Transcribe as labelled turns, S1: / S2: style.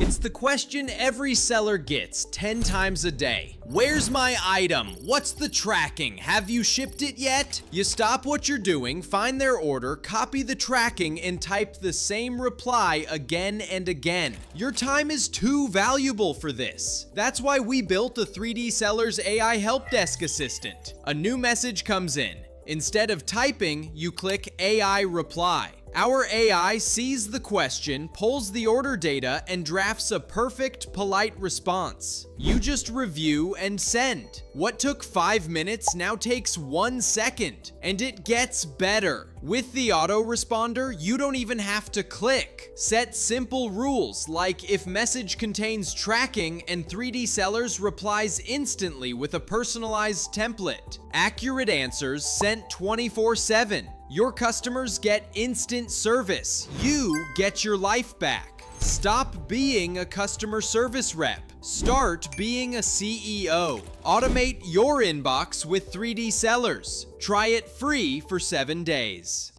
S1: It's the question every seller gets 10 times a day. Where's my item? What's the tracking? Have you shipped it yet? You stop what you're doing, find their order, copy the tracking, and type the same reply again and again. Your time is too valuable for this. That's why we built the 3Dsellers AI Helpdesk Assistant. A new message comes in. Instead of typing, you click AI Reply. Our AI sees the question, pulls the order data, and drafts a perfect, polite response. You just review and send. What took 5 minutes now takes 1 second. And it gets better. With the autoresponder, you don't even have to click. Set simple rules like if message contains tracking and 3Dsellers replies instantly with a personalized template. Accurate answers sent 24/7. Your customers get instant service. You get your life back. Stop being a customer service rep. Start being a CEO. Automate your inbox with 3Dsellers. Try it free for 7 days.